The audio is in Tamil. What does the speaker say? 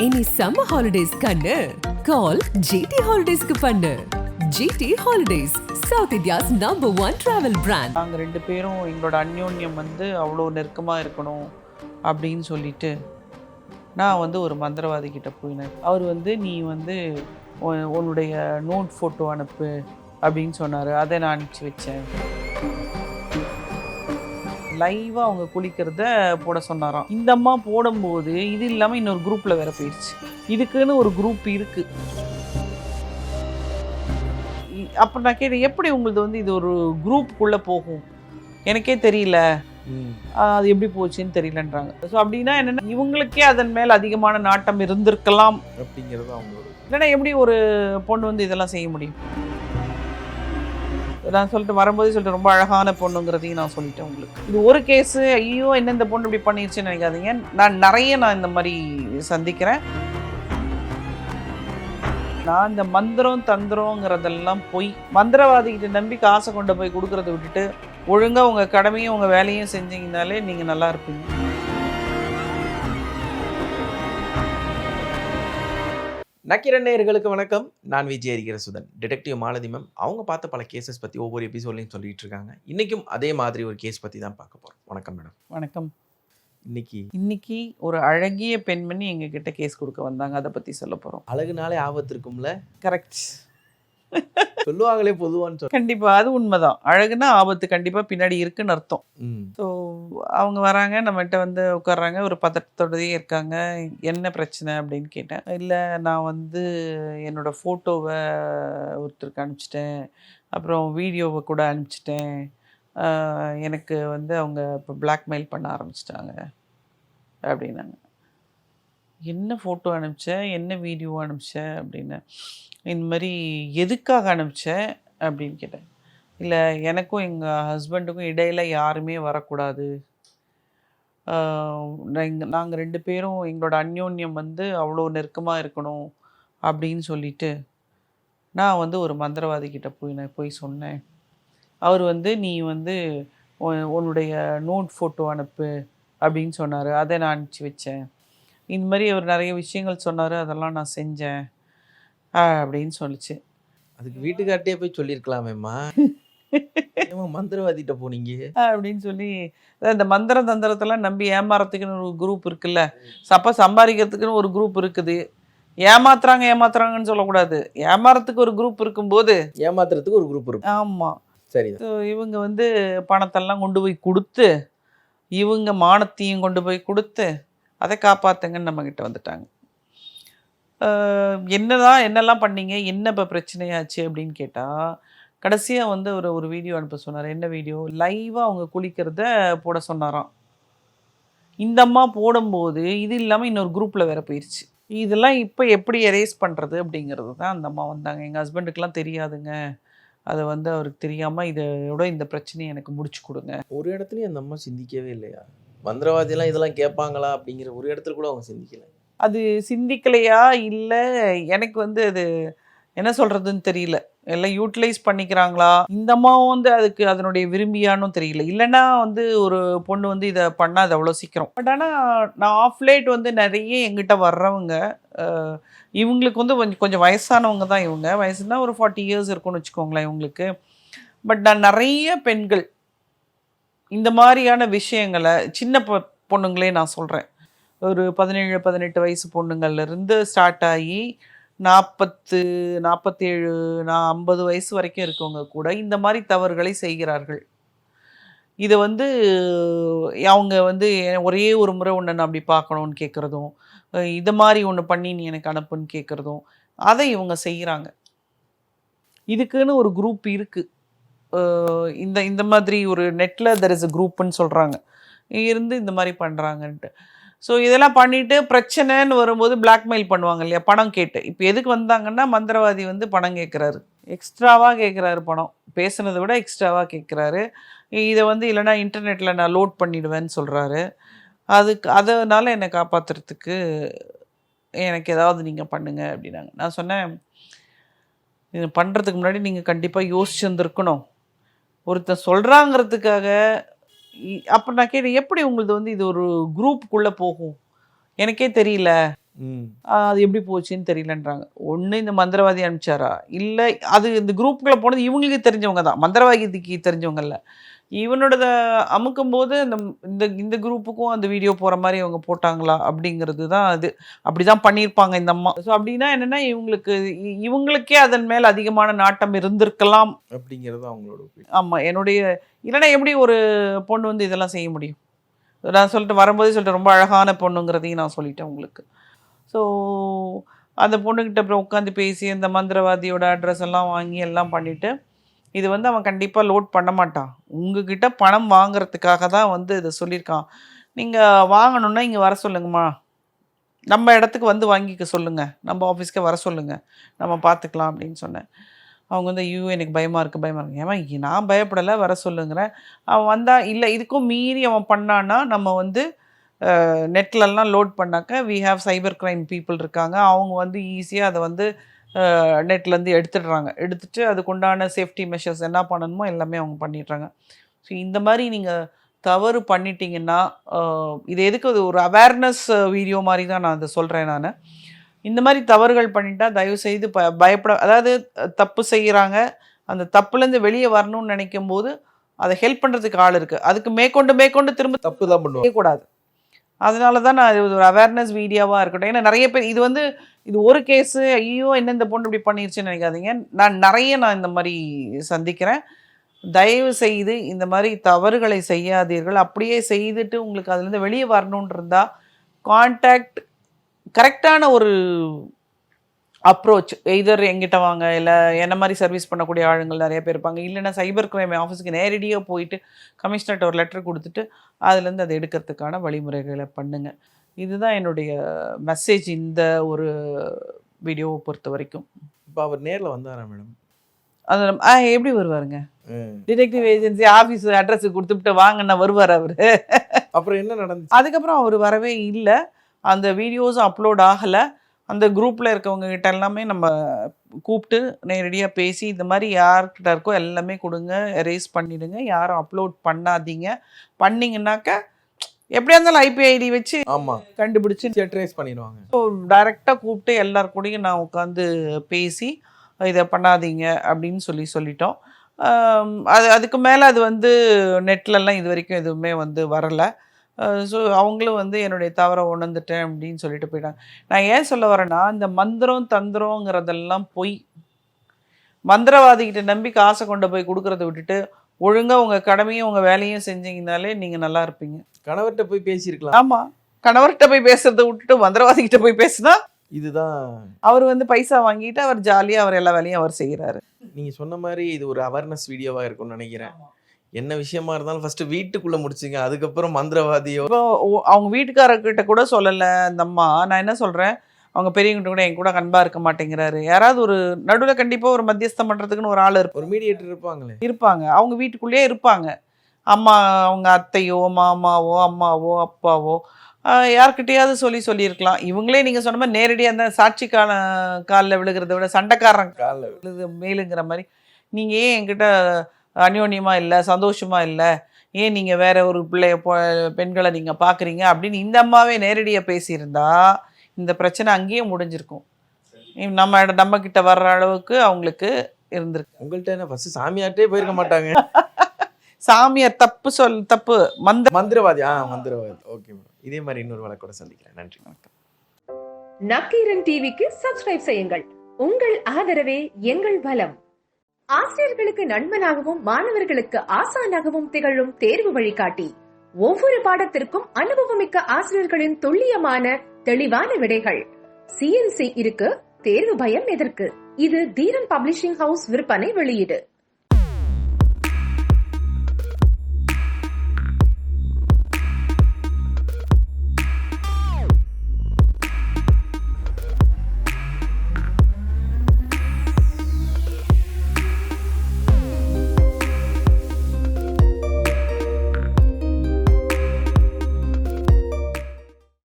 இனி சம்மர் ஹாலிடேஸ் கண்ணு கால் ஜிடி ஹாலிடேஸ்க்கு பண்ணு. GT holidays south India's #1 travel brand. நாங்கள் 2 பேரும் எங்களோட அந்யோன்யம் அவ்வளோ நெருக்கமாக இருக்கணும் அப்படின்னு சொல்லிட்டு நான் ஒரு மந்திரவாதி கிட்ட போயினேன். அவர் நீ உன்னுடைய நோட் ஃபோட்டோ அனுப்பு அப்படின்னு சொன்னார். அதை நான் அனுப்பிச்சி வச்சேன். லைவாக அவங்க குளிக்கிறத போட சொன்னாராம். இந்த அம்மா போடும்போது இது இல்லாமல் இன்னொரு குரூப்பில் வேற போயிடுச்சு. இதுக்குன்னு ஒரு குரூப் இருக்குது. அப்போ நான் கேட்டேன், எப்படி உங்களது இது ஒரு குரூப்புக்குள்ளே போகும், எனக்கே தெரியல, அது எப்படி போச்சுன்னு தெரியலன்றாங்க. ஸோ அப்படின்னா என்னென்னா இவங்களுக்கே அதன் மேல் அதிகமான நாட்டம் இருந்திருக்கலாம் அப்படிங்கிறது அவங்களோட. இல்லைன்னா எப்படி ஒரு பொண்ணு இதெல்லாம் செய்ய முடியும்? நான் வரும்போதே ரொம்ப அழகான பொண்ணுங்கிறதையும் நான் சொல்லிட்டேன் உங்களுக்கு. இது ஒரு கேஸு, ஐயோ என்ன இந்த பொண்ணு இப்படி பண்ணிடுச்சுன்னு நினைக்காதீங்க. நான் இந்த மாதிரி சந்திக்கிறேன். நான் இந்த மந்திரம் தந்திரங்கிறதெல்லாம் போய் மந்திரவாதிகிட்ட நம்பி காசை கொண்டு போய் கொடுக்கறத விட்டுட்டு ஒழுங்காக உங்கள் கடமையும் உங்கள் வேலையும் செஞ்சீங்கனாலே நீங்கள் நல்லா இருப்பீங்க. நக்கீரன் நேயர்களுக்கு வணக்கம். நான் விஜய் அறிகிற சுதன். டிடெக்டிவ் மாலதி மேம் அவங்க பார்த்த பல கேசஸ் பற்றி ஒவ்வொரு எபிசோட்லையும் சொல்லிட்டு இருக்காங்க. இன்றைக்கும் அதே மாதிரி ஒரு கேஸ் பற்றி தான் பார்க்க போகிறோம். வணக்கம் மேடம். வணக்கம். இன்னைக்கு ஒரு அழகிய பெண்மணி எங்ககிட்ட கேஸ் கொடுக்க வந்தாங்க. அதை பற்றி சொல்ல போகிறோம். அழகுனாலே ஆபத்து இருக்கும்ல? கரெக்ட். சொல்லுவாங்களே பொதுவான்னு சொல்ல. கண்டிப்பாக அது உண்மைதான். அழகுனா ஆபத்து கண்டிப்பாக பின்னாடி இருக்குன்னு அர்த்தம். ஸோ அவங்க வராங்க, நம்மகிட்ட உட்கார்றாங்க, ஒரு பதட்டத்தோடயே இருக்காங்க. என்ன பிரச்சனை அப்படின்னு கேட்டேன். இல்லை நான் என்னோட ஃபோட்டோவை ஒருத்தருக்கு அனுப்பிச்சிட்டேன், அப்புறம் வீடியோவை கூட அனுப்பிச்சிட்டேன். எனக்கு அவங்க இப்போ பிளாக்மெயில் பண்ண ஆரம்பிச்சிட்டாங்க அப்படின்னாங்க. என்ன ஃபோட்டோ அனுப்பிச்சேன், என்ன வீடியோ அனுப்பிச்சேன் அப்படின்னு. இந்த மாதிரி எதுக்காக அனுப்பிச்சேன் அப்படின்னு கேட்டேன். இல்லை எனக்கும் எங்கள் ஹஸ்பண்டுக்கும் இடையில் யாருமே வரக்கூடாது, நாங்கள் 2 பேரும் எங்களோட அந்யோன்யம் அவ்வளோ நெருக்கமாக இருக்கணும் அப்படின்னு சொல்லிட்டு நான் ஒரு மந்திரவாதி கிட்ட போய் சொன்னேன். அவர் நீ உன்னுடைய நோட் ஃபோட்டோ அனுப்பு அப்படின்னு சொன்னார். அதை நான் அனுப்பிச்சி வச்சேன். இந்த மாதிரி அவர் நிறைய விஷயங்கள் சொன்னார், அதெல்லாம் நான் செஞ்சேன் அப்படின்னு சொல்லிச்சு. அதுக்கு வீட்டுக்கார்ட்டே போய் சொல்லியிருக்கலாமேம்மா. மந்திரவாதிகிட்ட போனீங்க அப்படின்னு சொல்லி இந்த மந்திர தந்திரத்தெல்லாம் நம்பி ஏமாறத்துக்குன்னு ஒரு குரூப் இருக்குல்ல, சம்பாதிக்கிறதுக்குன்னு ஒரு குரூப் இருக்குது. ஏமாத்துறாங்கன்னு சொல்லக்கூடாது. ஏமாறத்துக்கு ஒரு குரூப் இருக்கும்போது ஏமாத்துறதுக்கு ஒரு குரூப் இருக்கு. ஆமாம், சரி. இவங்க பணத்தெல்லாம் கொண்டு போய் கொடுத்து, இவங்க மானத்தையும் கொண்டு போய் கொடுத்து அதை காப்பாற்றுங்கன்னு நம்மக்கிட்ட வந்துட்டாங்க. என்னெல்லாம் பண்ணீங்க, என்ன இப்போ பிரச்சனையாச்சு அப்படின்னு கேட்டால், கடைசியாக ஒரு வீடியோ அனுப்ப சொன்னார். என்ன வீடியோ? லைவாக அவங்க குளிக்கிறத போட சொன்னாராம். இந்த அம்மா போடும்போது இது இல்லாமல் இன்னொரு குரூப்பில் வேற போயிடுச்சு. இதெல்லாம் இப்போ எப்படி எரேஸ் பண்ணுறது அப்படிங்கிறது தான் அந்த அம்மா வந்தாங்க. எங்கள் ஹஸ்பண்டுக்கெலாம் தெரியாதுங்க, அதை அவருக்கு தெரியாமல் இதோட இந்த பிரச்சனையை எனக்கு முடிச்சு கொடுங்க. ஒரு இடத்துலையும் அந்த அம்மா சிந்திக்கவே இல்லையா? மந்திரவாதியெல்லாம் இதெல்லாம் கேட்பாங்களா அப்படிங்கிற ஒரு இடத்துல கூட அவங்க சிந்திக்கலை. அது சிந்திக்கலையா இல்லை எனக்கு அது என்ன சொல்கிறதுன்னு தெரியல. எல்லாம் யூட்டிலைஸ் பண்ணிக்கிறாங்களா, இந்த அம்மாவும் அதுக்கு அதனுடைய விரும்பியானும் தெரியல. இல்லைன்னா ஒரு பொண்ணு இதை பண்ணாது அவ்வளோ சீக்கிரம். பட் ஆனால் நான் ஆஃப் லேட் நிறைய எங்கிட்ட வர்றவங்க, இவங்களுக்கு கொஞ்சம் வயசானவங்க தான். இவங்க வயசுனா ஒரு 40 years இருக்கும்னு வச்சுக்கோங்களேன் இவங்களுக்கு. பட் நான் நிறைய பெண்கள் இந்த மாதிரியான விஷயங்களை, சின்ன பொண்ணுங்களே நான் சொல்கிறேன், ஒரு 17-18 வயசு பொண்ணுங்கள்லேருந்து ஸ்டார்ட் ஆகி 40, 47, 50 வயசு வரைக்கும் இருக்கவங்க கூட இந்த மாதிரி தவறுகளை செய்கிறார்கள். இதை அவங்க ஒரே ஒரு முறை ஒன்று நான் அப்படி பார்க்கணுன்னு கேட்குறதும், இது மாதிரி ஒன்று பண்ணி நீ எனக்கு அனுப்புன்னு கேட்குறதும், அதை இவங்க செய்கிறாங்க. இதுக்குன்னு ஒரு குரூப் இருக்குது. இந்த மாதிரி ஒரு நெட்டில் தெர் இஸ் அ குரூப்புன்னு சொல்கிறாங்க, இருந்து இந்த மாதிரி பண்ணுறாங்கன்ட்டு. ஸோ இதெல்லாம் பண்ணிவிட்டு பிரச்சனைன்னு வரும்போது பிளாக்மெயில் பண்ணுவாங்க இல்லையா, பணம் கேட்டு. இப்போ எதுக்கு வந்தாங்கன்னா மந்திரவாதி பணம் கேட்குறாரு, எக்ஸ்ட்ராவாக கேட்குறாரு. பணம் பேசுனதை விட எக்ஸ்ட்ராவாக கேட்குறாரு. இதை இல்லைனா இன்டர்நெட்டில் நான் லோட் பண்ணிவிடுவேன்னு சொல்கிறாரு. அதனால் என்னை காப்பாற்றுறதுக்கு எனக்கு ஏதாவது நீங்கள் பண்ணுங்க அப்படின்னாங்க. நான் சொன்னேன், இது பண்ணுறதுக்கு முன்னாடி நீங்கள் கண்டிப்பாக யோசிச்சுருந்துருக்கணும். ஒருத்தர் சொல்கிறாங்கிறதுக்காக. அப்போ நான் கேட்டேன், எப்படி உங்களது இது ஒரு குரூப்புக்குள்ளே போகும், எனக்கே தெரியல, அது எப்படி போச்சுன்னு தெரியலன்றாங்க. ஒன்று இந்த மந்திரவாதி அனுப்பிச்சாரா, இல்லை அது இந்த குரூப்புக்குள்ளே போனது இவங்களுக்கு தெரிஞ்சவங்க தான், மந்திரவாதிக்கு தெரிஞ்சவங்க இல்லை. இவனோட அமுக்கும் போது இந்த இந்த குரூப்புக்கும் அந்த வீடியோ போகிற மாதிரி அவங்க போட்டாங்களா அப்படிங்கிறது தான் அது. அப்படி தான் பண்ணியிருப்பாங்க இந்த அம்மா. ஸோ அப்படின்னா என்னென்னா இவங்களுக்கே அதன் மேல் அதிகமான நாட்டம் இருந்திருக்கலாம் அப்படிங்கிறது அவங்களோட. ஆமாம், என்னுடைய இல்லைன்னா எப்படி ஒரு பொண்ணு வந்து இதெல்லாம் செய்ய முடியும்? நான் சொல்லிட்டு வரும்போதே சொல்லிட்டு ரொம்ப அழகான பொண்ணுங்கிறதையும் நான் சொல்லிட்டேன் உங்களுக்கு. ஸோ அந்த பொண்ணுக்கிட்ட அப்புறம் உட்காந்து பேசி அந்த மந்திரவாதியோட அட்ரஸ் எல்லாம் வாங்கி எல்லாம் பண்ணிவிட்டு, இது வந்து அவன் கண்டிப்பாக லோட் பண்ண மாட்டான், உங்ககிட்ட பணம் வாங்குறதுக்காக தான் வந்து இதை சொல்லியிருக்கான், நீங்கள் வாங்கணுன்னா இங்கே வர சொல்லுங்கம்மா, நம்ம இடத்துக்கு வந்து வாங்கிக்க சொல்லுங்கள், நம்ம ஆஃபீஸ்க்கே வர சொல்லுங்கள், நம்ம பார்த்துக்கலாம் அப்படின்னு சொன்னேன். அவங்க வந்து ஐயோ எனக்கு பயமாக இருக்குது. ஏமா நான் பயப்படலை, வர சொல்லுங்கிறேன். அவன் வந்தால் இல்லை இதுக்கும் மீறி அவன் பண்ணான்னா நம்ம வந்து நெட்லலாம் லோட் பண்ணாக்க we have cyber crime people இருக்காங்க, அவங்க வந்து ஈஸியாக அதை வந்து நெட்லேருந்து எடுத்துட்டு அதுக்குண்டான சேஃப்டி மெஷர்ஸ் என்ன பண்ணணுமோ எல்லாமே அவங்க பண்ணிடுறாங்க. ஸோ இந்த மாதிரி நீங்கள் தவறு பண்ணிட்டீங்கன்னா, இது எதுக்கு ஒரு அவேர்னஸ் வீடியோ மாதிரி தான் நான் அதை சொல்கிறேன். நான் இந்த மாதிரி தவறுகள் பண்ணிட்டா தயவுசெய்து பயப்பட, அதாவது தப்பு செய்கிறாங்க, அந்த தப்புலேருந்து வெளியே வரணும்னு நினைக்கும் போது அதை ஹெல்ப் பண்ணுறதுக்கு ஆள் இருக்குது, அதுக்கு மேற்கொண்டு திரும்ப தப்பு தான் பண்ணக்கூடாது. அதனால தான் நான் இது ஒரு அவேர்னஸ் வீடியோவாக இருக்கட்டும். ஏன்னா நிறைய பேர் இது ஒரு கேஸு, ஐயோ என்ன இந்த பொண்ணு இப்படி பண்ணிருச்சுன்னு நினைக்காதீங்க. நான் இந்த மாதிரி சந்திக்கிறேன். தயவு செய்து இந்த மாதிரி தவறுகளை செய்யாதீர்கள். அப்படியே செய்துட்டு உங்களுக்கு அதுலேருந்து வெளியே வரணுன்னு இருந்தால் கான்டாக்ட் கரெக்டான ஒரு அப்ரோச், எதர் எங்கிட்ட வாங்க, இல்லை என்ன மாதிரி சர்வீஸ் பண்ணக்கூடிய ஆளுங்கள் நிறைய பேர் இருப்பாங்க, இல்லைன்னா சைபர் கிரைம் ஆஃபீஸுக்கு நேரடியாக போயிட்டு கமிஷனர்கிட்ட ஒரு லெட்டர் கொடுத்துட்டு அதுலேருந்து அதை எடுக்கிறதுக்கான வழிமுறைகளை பண்ணுங்கள். இதுதான் என்னுடைய மெசேஜ் இந்த ஒரு வீடியோவை பொறுத்த வரைக்கும். இப்போ அவர் நேரில் வந்தாரா மேடம்? அது எப்படி வருவாருங்க? டிடெக்டிவ் ஏஜென்சி ஆஃபீஸ் அட்ரஸ் கொடுத்துட்டு வாங்கன்னா வருவார் அவர். அப்புறம் என்ன நடந்துச்சு? அதுக்கப்புறம் அவர் வரவே இல்லை, அந்த வீடியோஸும் அப்லோட் ஆகலை. அந்த குரூப்பில் இருக்கவங்க கிட்ட எல்லாமே நம்ம கூப்பிட்டு நேரடியாக பேசி இந்த மாதிரி யார்கிட்ட இருக்கோ எல்லாமே கொடுங்க, எரேஸ் பண்ணிவிடுங்க, யாரும் அப்லோட் பண்ணாதீங்க, பண்ணிங்கன்னாக்க எப்படியா இருந்தாலும் ஐபிஐடி வச்சு கண்டுபிடிச்சி ட்ரேஸ் பண்ணிடுவாங்க. ஸோ டைரெக்டாக கூப்பிட்டு எல்லாருக்கூடையும் நான் உட்காந்து பேசி இதை பண்ணாதீங்க அப்படின்னு சொல்லிட்டோம். அதுக்கு மேலே அது வந்து நெட்லலாம் இது வரைக்கும் எதுவுமே வந்து வரலை. ஸோ அவங்களும் வந்து என்னுடைய தவறை உணர்ந்துட்டேன் அப்படின்னு சொல்லிட்டு போயிட்டாங்க. நான் ஏன் சொல்ல வரேன்னா, இந்த மந்திரம் தந்திரங்கிறதெல்லாம் பொய். மந்திரவாதிகிட்ட நம்பி காசை கொண்டு போய் கொடுக்கறத விட்டுட்டு ஒழுங்காக உங்கள் கடமையும் உங்கள் வேலையும் செஞ்சீங்கனாலே நீங்கள் நல்லா இருப்பீங்க. கணவர்கிட்ட போய் பேசியிருக்கலாம். ஆமாம், கணவர்கிட்ட போய் பேசுறதை விட்டுட்டு மந்திரவாதிகிட்ட போய் பேசுனா இதுதான் அவர் வந்து பைசா வாங்கிட்டு அவர் ஜாலியாக அவர் எல்லா வேலையும் அவர் செய்கிறாரு. நீங்கள் சொன்ன மாதிரி இது ஒரு அவேர்னஸ் வீடியோவாக இருக்கும்னு நினைக்கிறேன். என்ன விஷயமா இருந்தாலும் ஃபர்ஸ்ட் வீட்டுக்குள்ள முடிச்சுங்க, அதுக்கப்புறம் மந்திரவாதியோ. இப்போ அவங்க வீட்டுக்காரர்கிட்ட கூட சொல்லலை அந்த அம்மா. நான் என்ன சொல்கிறேன், அவங்க பெரியவங்கிட்ட கூட என் கூட அன்பா இருக்க மாட்டேங்கிறாரு, யாராவது ஒரு நடுவில் கண்டிப்பாக ஒரு மத்தியஸ்தம் பண்ணுறதுக்குன்னு ஒரு ஆள் இருப்பாங்க, ஒரு மீடியேட்டர் இருப்பாங்க. அவங்க வீட்டுக்குள்ளேயே இருப்பாங்க. அம்மா, அவங்க அத்தையோ மாமாவோ அம்மாவோ அப்பாவோ யார்கிட்டையாவது சொல்லியிருக்கலாம். இவங்களே நீங்கள் சொன்ன மாதிரி நேரடியாக அந்த சாட்சி காலில் விழுகிறத விட சண்டைக்காரன் காலில் விழுது மேலுங்கிற மாதிரி, நீங்கள் ஏன் என்கிட்ட அந்யோன்யமாக இல்லை, சந்தோஷமாக இல்லை, ஏன் நீங்கள் வேற ஒரு பெண்களை நீங்கள் பார்க்குறீங்க அப்படின்னு இந்த அம்மாவே நேரடியாக பேசியிருந்தா இந்த பிரச்சனை அங்கேயே முடிஞ்சிருக்கும். நம்ம கிட்ட வர்ற அளவுக்கு அவங்களுக்கு இருந்திருக்கு. உங்கள்கிட்ட என்ன ஃபர்ஸ்ட் சாமியார்ட்டே போயிருக்க மாட்டாங்க. சாமியார் தப்பு மந்திரவாதி. மந்திரவாதி. ஓகே, இதே மாதிரி இன்னொரு வழக்கோட சந்திக்கிறேன். நன்றி, வணக்கம். நக்கீரன் டிவிக்கு சப்ஸ்கிரைப் செய்யுங்கள். உங்கள் ஆதரவே எங்கள் பலம். ஆசிரியர்களுக்கு நண்பனாகவும் மாணவர்களுக்கு ஆசானாகவும் திகழும் தேர்வு வழிகாட்டி. ஒவ்வொரு பாடத்திற்கும் அனுபவமிக்க ஆசிரியர்களின் துல்லியமான தெளிவான விடைகள். CNC இருக்கு, தேர்வு பயம் எதற்கு? இது தீரன் பப்ளிஷிங் ஹவுஸ் விற்பனை வெளியீடு.